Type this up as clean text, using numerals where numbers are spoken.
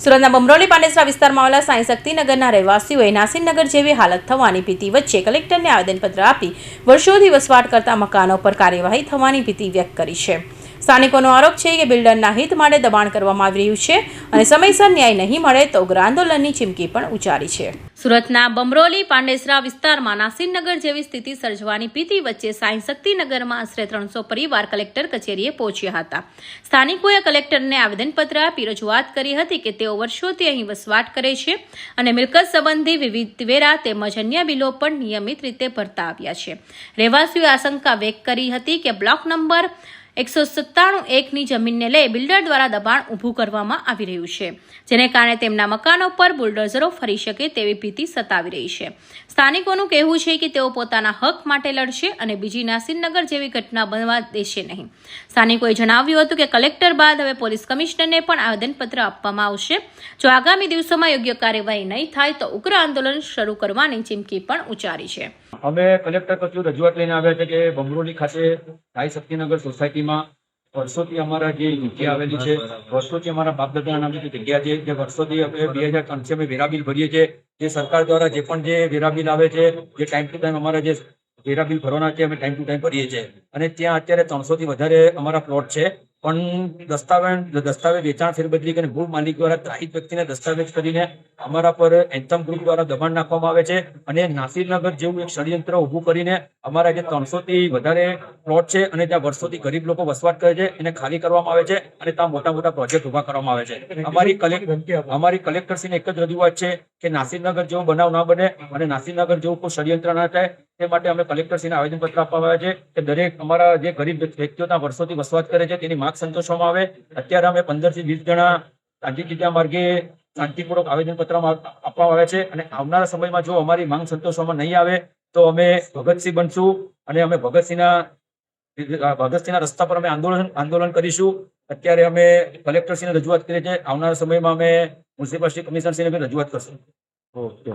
સુરતના બમરોલી પાંડેસરા વિસ્તારમાં આવેલા સાંઈ શક્તિનગરના રહેવાસીઓએ નાસિરનગર જેવી હાલત થવાની ભીતિ વચ્ચે કલેક્ટરને આવેદનપત્ર આપી વર્ષોથી વસવાટ કરતા મકાનો પર કાર્યવાહી થવાની ભીતિ વ્યક્ત કરી છે. સ્થાનિકોનો આરોપ છે કે બિલ્ડરના હિત માટે દબાણ કરવામાં આવી રહ્યું છે અને સમયસર ન્યાય નહીં મળે તો ઉગ્ર આંદોલનની ચીમકી પણ ઉચ્ચારી છે. સુરતના બમરોલી પાંડેસરા વિસ્તારમાં નાસિરનગર જેવી સ્થિતિ સર્જવાની ભીતિ વચ્ચે સાંઈ શક્તિનગરમાં આશરે 300 પરિવાર કલેક્ટર કચેરીએ પહોંચ્યા હતા. સ્થાનિકોએ કલેક્ટરને આવેદનપત્ર આપી રજૂઆત કરી હતી કે તેઓ વર્ષોથી અહીં વસવાટ કરે છે અને મિલકત સંબંધી વિવિધ વેરા તેમજ અન્ય બિલો પણ નિયમિત રીતે ભરતા આવ્યા છે. રહેવાસીઓએ આશંકા વ્યક્ત કરી હતી કે બ્લોક નંબર 197-1ની જમીનને લઈ બિલ્ડર દ્વારા દબાણ ઊભું કરવામાં આવી રહ્યું છે, જેને કારણે તેમના મકાનો પર બુલડોઝરો ફરી શકે તેવી ભીતિ સતાવી રહી છે. સ્થાનિકોનું કહેવું છે કે તેઓ પોતાના હક માટે લડશે અને બીજી નાસિરનગર જેવી ઘટના બનવા દેશે નહીં. સ્થાનિકોએ જણાવ્યું હતું કે કલેક્ટર બાદ હવે પોલીસ કમિશનરને પણ આવેદનપત્ર આપવામાં આવશે. જો આગામી દિવસોમાં યોગ્ય કાર્યવાહી નહીં થાય તો ઉગ્ર આંદોલન શરૂ કરવાની ચીમકી પણ ઉચ્ચારી છે. અમે કલેક્ટર કચેરી રજૂઆત લઈને આવ્યા છે કે બમરોલી ખાતે સાંઈ શક્તિનગર સોસાયટીમાં વર્ષોથી અમારા જે જગ્યા આવેલી છે, વર્ષોથી અમારા બાપ દાદાના નામની જગ્યા છે, જે વર્ષોથી અમે 2003 અમે વેરા બિલ ભરીએ છીએ. જે સરકાર દ્વારા જે પણ જે વેરા બિલ આવે છે, જે ટાઈમ ટુ ટાઈમ અમારા જે વેરા બિલ ભરવાના છે અમે ટાઈમ ટુ ટાઈમ ભરીએ છીએ. અને ત્યાં અત્યારે 300 થી વધારે અમારા પ્લોટ છે, પણ દસ્તાવેજ વેચાણ ફેરબદલી કરીને ભૂ માલિક દ્વારા ત્રાહિત વ્યક્તિને દસ્તાવેજ કરીને અમારા પર એન્થમ ગ્રુપ દ્વારા દબાણ નાખવામાં આવે છે અને નાસિરનગર જેવું એક ષડયંત્ર ઊભું કરીને અમારા જે 300 થી વધારે પ્લોટ છે અને ત્યાં વર્ષોથી ગરીબ લોકો વસવાટ કરે છે એને ખાલી કરવામાં આવે છે અને ત્યાં મોટા મોટા પ્રોજેક્ટ ઉભા કરવામાં આવે છે. અમારી કલેક્ટરશ્રીને એક જ રજૂઆત છે કે નાસિરનગર જેવો બનાવ ના બને અને નાસિરનગર જેવું કોઈ ષડયંત્ર ના થાય તે માટે અમે કલેક્ટરશ્રીને આવેદનપત્ર આપવામાં આવે છે કે દરેક અમારા જે ગરીબ વ્યક્તિઓ ત્યાં વર્ષોથી વસવાટ કરે છે તેની માંગ સંતોષવામાં આવે. અત્યારે અમે 15 થી 20 જણા શાંતિથી માર્ગે શાંતિપૂર્વક આવેદનપત્ર આપવામાં આવે છે અને આવનારા સમયમાં જો અમારી માંગ સંતોષવામાં નહીં આવે તો અમે ભગતસિંહ બનશું અને અમે ભગતસિંહના રસ્તા પર અમે આંદોલન કરીશું. અત્યારે અમે કલેક્ટરશ્રીને રજૂઆત કરી છે. આવનારા સમયમાં અમે મ્યુનિસિપલ કમિશનરશ્રીને રજૂઆત કરશું. ઓકે.